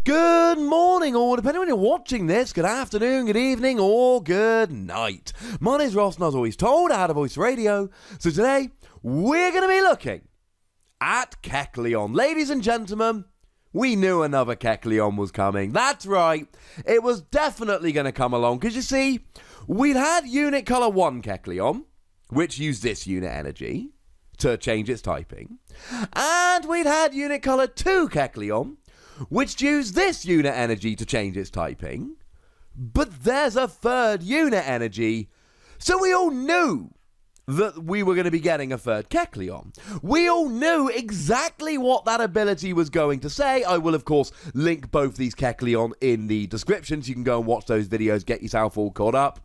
Good morning, or depending on when you're watching this, good afternoon, good evening, or good night. My name's Ross, and as always told, out of Voice Radio. So today, we're going to be looking at Kecleon. Ladies and gentlemen, we knew another Kecleon was coming. That's right, it was definitely going to come along, because you see, we'd had Unit Color 1 Kecleon, which used this unit energy to change its typing, and we'd had Unit Color 2 Kecleon, which used this unit energy to change its typing. But there's a third unit energy, so we all knew that we were going to be getting a third Kecleon. We all knew exactly what that ability was going to say. I will, of course, link both these Kecleon in the description, so you can go and watch those videos, get yourself all caught up.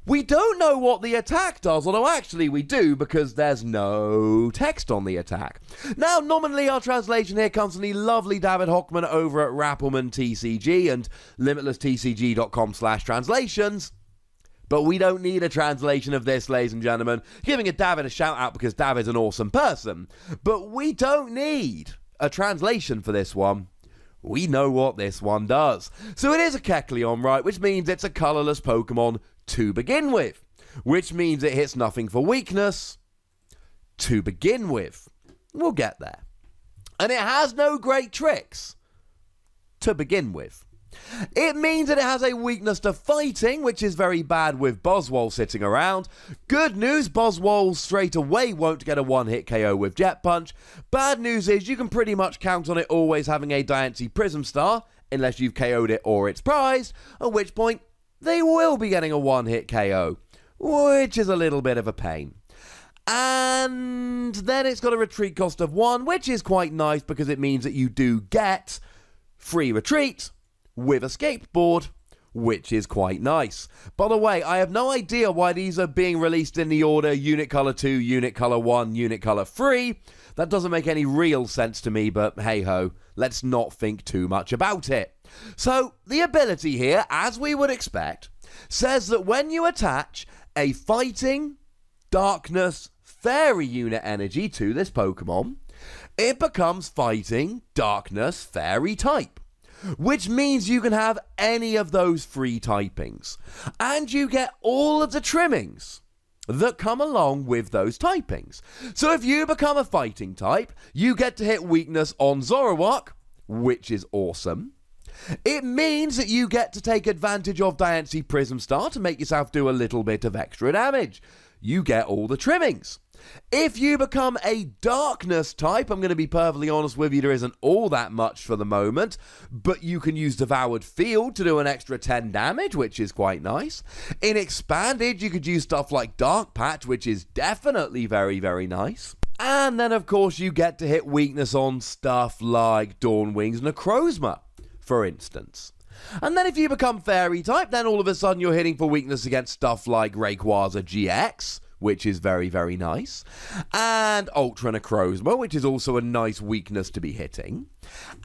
We don't know what the attack does, although actually we do, because there's no text on the attack. Now, nominally, our translation here comes from the lovely David Hochmann over at Rappelman TCG and limitlesstcg.com/translations. But we don't need a translation of this, ladies and gentlemen. Giving David a shout out because David's an awesome person. But we don't need a translation for this one. We know what this one does. So it is a Kecleon, right? Which means it's a colorless Pokemon to begin with, which means it hits nothing for weakness to begin with. We'll get there. And it has no great tricks to begin with. It means that it has a weakness to fighting, which is very bad with Boswell sitting around. Good news, Boswell straight away won't get a one-hit KO with Jet Punch. Bad news is you can pretty much count on it always having a Diancie Prism Star, unless you've KO'd it or it's prized, at which point they will be getting a one-hit KO, which is a little bit of a pain. And then it's got a retreat cost of 1, which is quite nice because it means that you do get free retreat with escape board, which is quite nice. By the way, I have no idea why these are being released in the order Unit Color 2, Unit Color 1, Unit Color 3. That doesn't make any real sense to me, but hey-ho, let's not think too much about it. So, the ability here, as we would expect, says that when you attach a Fighting, Darkness, Fairy unit energy to this Pokemon, it becomes Fighting, Darkness, Fairy type, which means you can have any of those three typings, and you get all of the trimmings that come along with those typings. So if you become a Fighting type, you get to hit weakness on Zoroark, which is awesome. It means that you get to take advantage of Diancie Prism Star to make yourself do a little bit of extra damage. You get all the trimmings. If you become a Darkness type, I'm going to be perfectly honest with you, there isn't all that much for the moment, but you can use Devoured Field to do an extra 10 damage, which is quite nice. In Expanded, you could use stuff like Dark Patch, which is definitely very, very nice. And then, of course, you get to hit weakness on stuff like Dawnwing's Necrozma, for instance. And then if you become Fairy type, then all of a sudden you're hitting for weakness against stuff like Rayquaza GX, which is very, very nice, and Ultra Necrozma, which is also a nice weakness to be hitting.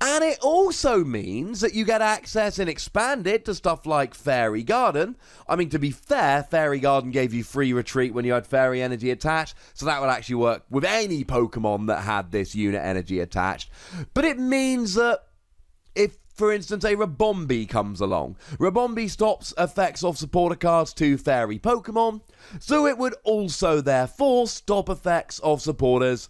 And it also means that you get access in Expanded to stuff like Fairy Garden. I mean, to be fair, Fairy Garden gave you free retreat when you had Fairy Energy attached, so that would actually work with any Pokemon that had this unit energy attached. But it means that if, for instance, a Rabombi comes along, Rabombi stops effects of supporter cards to Fairy Pokemon, so it would also therefore stop effects of supporters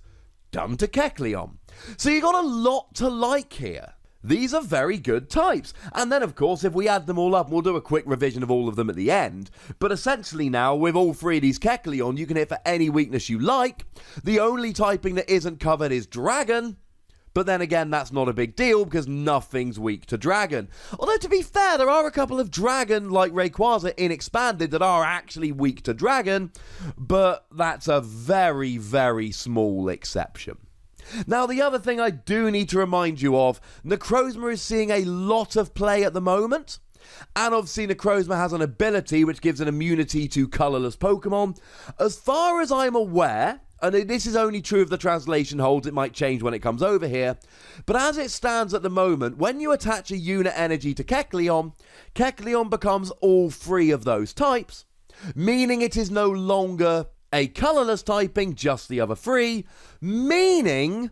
done to Kecleon. So you got a lot to like here. These are very good types. And then, of course, if we add them all up, we'll do a quick revision of all of them at the end. But essentially now, with all three of these Kecleon, you can hit for any weakness you like. The only typing that isn't covered is Dragon. But then again, that's not a big deal because nothing's weak to Dragon. Although, to be fair, there are a couple of Dragon, like Rayquaza in Expanded, that are actually weak to Dragon. But that's a very, very small exception. Now, the other thing I do need to remind you of, Necrozma is seeing a lot of play at the moment. And obviously Necrozma has an ability which gives an immunity to colourless Pokemon. As far as I'm aware, and this is only true if the translation holds, it might change when it comes over here, but as it stands at the moment, when you attach a unit energy to Kecleon, Kecleon becomes all three of those types, meaning it is no longer a colourless typing, just the other three, meaning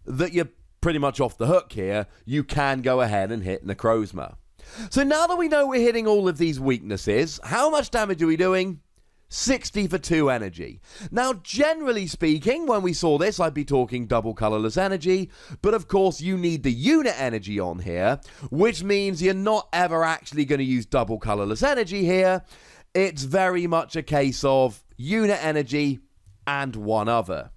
that you're pretty much off the hook here, you can go ahead and hit Necrozma. So now that we know we're hitting all of these weaknesses, how much damage are we doing? 60 for 2 energy. Now, generally speaking, when we saw this, I'd be talking double colorless energy, but of course you need the unit energy on here, which means you're not ever actually going to use double colorless energy here. It's very much a case of unit energy and one other.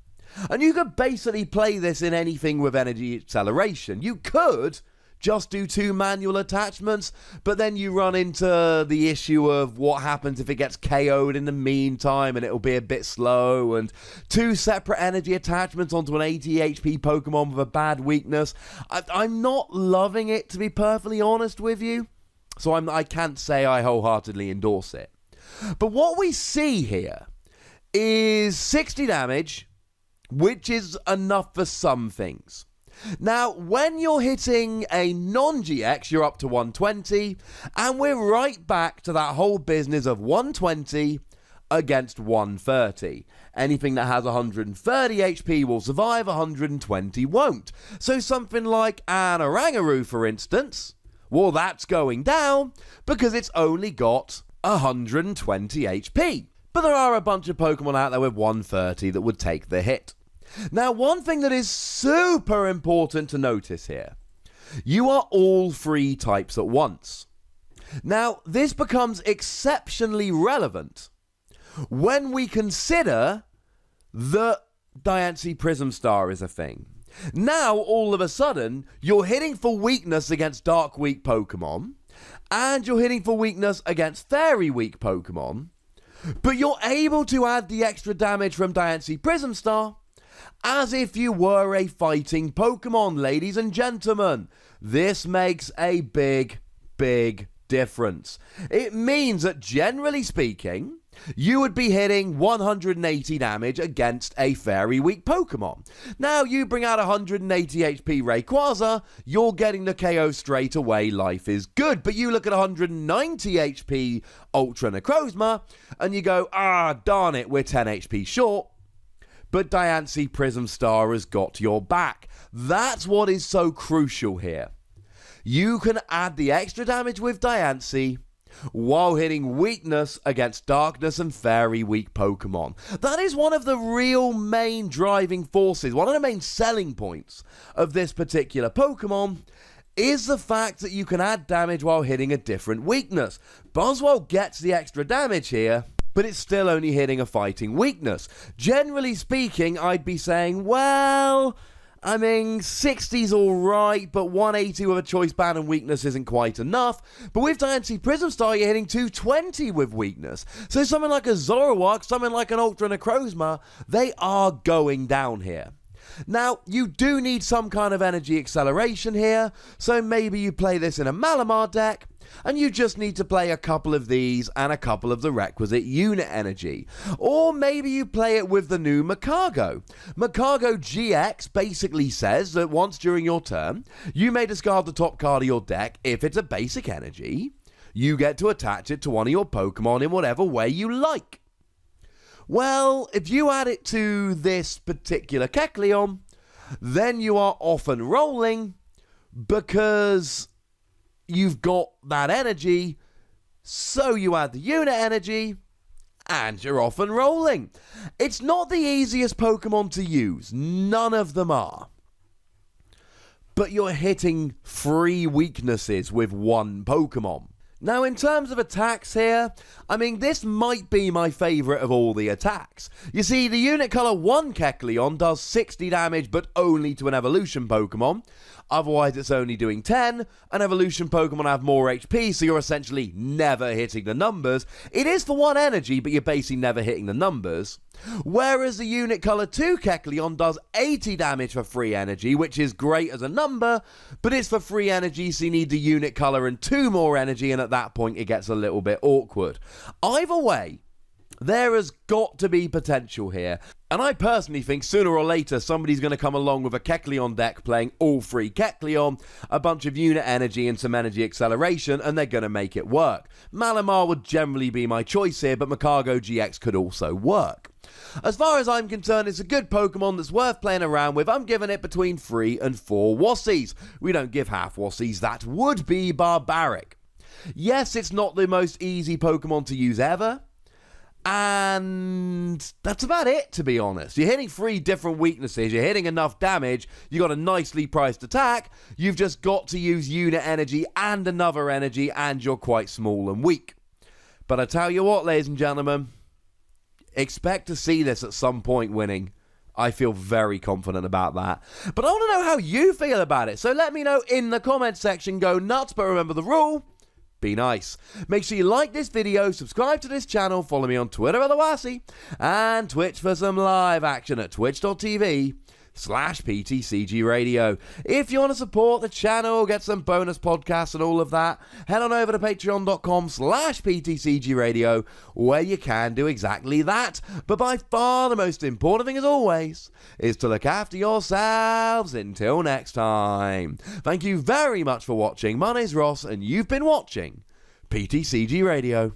And you could basically play this in anything with energy acceleration. You could just do 2 manual attachments, but then you run into the issue of what happens if it gets KO'd in the meantime, and it'll be a bit slow, and 2 separate energy attachments onto an 80 HP Pokemon with a bad weakness. I'm not loving it, to be perfectly honest with you, so I can't say I wholeheartedly endorse it. But what we see here is 60 damage, which is enough for some things. Now, when you're hitting a non-GX, you're up to 120, and we're right back to that whole business of 120 against 130. Anything that has 130 HP will survive, 120 won't. So something like an Oranguru, for instance, well, that's going down because it's only got 120 HP. But there are a bunch of Pokemon out there with 130 that would take the hit. Now, one thing that is super important to notice here, you are all 3 types at once. Now, this becomes exceptionally relevant when we consider that Diancie Prism Star is a thing. Now, all of a sudden, you're hitting for weakness against Dark Weak Pokemon, and you're hitting for weakness against Fairy Weak Pokemon, but you're able to add the extra damage from Diancie Prism Star as if you were a fighting Pokemon, ladies and gentlemen. This makes a big, big difference. It means that, generally speaking, you would be hitting 180 damage against a Fairy Weak Pokemon. Now, you bring out 180 HP Rayquaza, you're getting the KO straight away, life is good. But you look at 190 HP Ultra Necrozma, and you go, darn it, we're 10 HP short. But Diancie Prism Star has got your back. That's what is so crucial here. You can add the extra damage with Diancie while hitting weakness against Darkness and Fairy Weak Pokemon. That is one of the real main driving forces, one of the main selling points of this particular Pokemon is the fact that you can add damage while hitting a different weakness. Buzzwole gets the extra damage here, but it's still only hitting a fighting weakness. Generally speaking, I'd be saying, well, I mean, 60's alright, but 180 with a choice band and weakness isn't quite enough. But with Diancie Prism Star, you're hitting 220 with weakness. So something like a Zoroark, something like an Ultra Necrozma, they are going down here. Now, you do need some kind of energy acceleration here, so maybe you play this in a Malamar deck, and you just need to play a couple of these and a couple of the requisite unit energy. Or maybe you play it with the new Magcargo. Magcargo GX basically says that once during your turn, you may discard the top card of your deck. If it's a basic energy, you get to attach it to one of your Pokemon in whatever way you like. Well, if you add it to this particular Kecleon, then you are off and rolling because you've got that energy, so you add the unit energy, and you're off and rolling. It's not the easiest Pokemon to use. None of them are. But you're hitting 3 weaknesses with one Pokemon. Now, in terms of attacks here, I mean, this might be my favourite of all the attacks. You see, the Unit Color 1 Kecleon does 60 damage, but only to an evolution Pokemon. Otherwise, it's only doing 10. An evolution Pokemon have more HP, so you're essentially never hitting the numbers. It is for 1 energy, but you're basically never hitting the numbers. Whereas the Unit Color 2 Kecleon does 80 damage for 3 energy, which is great as a number, but it's for 3 energy, so you need the Unit Color and 2 more energy, and at that point it gets a little bit awkward. Either way, there has got to be potential here, and I personally think sooner or later somebody's going to come along with a Kecleon deck playing all 3 Kecleon, a bunch of unit energy and some energy acceleration, and they're going to make it work. Malamar would generally be my choice here, but Magcargo GX could also work. As far as I'm concerned, it's a good Pokemon that's worth playing around with. I'm giving it between 3 and 4 Wassies. We don't give half Wassies, that would be barbaric. Yes, it's not the most easy Pokemon to use ever, and that's about it, to be honest. You're hitting 3 different weaknesses, you're hitting enough damage, you got a nicely priced attack, you've just got to use unit energy and another energy, and you're quite small and weak. But I tell you what, ladies and gentlemen, expect to see this at some point winning. I feel very confident about that. But I want to know how you feel about it, so let me know in the comments section. Go nuts, but remember the rule. Be nice. Make sure you like this video, subscribe to this channel, follow me on Twitter at the Wassy, and Twitch for some live action at twitch.tv/PTCGRadio. If you want to support the channel, get some bonus podcasts and all of that, head on over to patreon.com/PTCGRadio, where you can do exactly that. But by far the most important thing, as always, is to look after yourselves until next time. Thank you very much for watching. My name's Ross, and you've been watching PTCG Radio.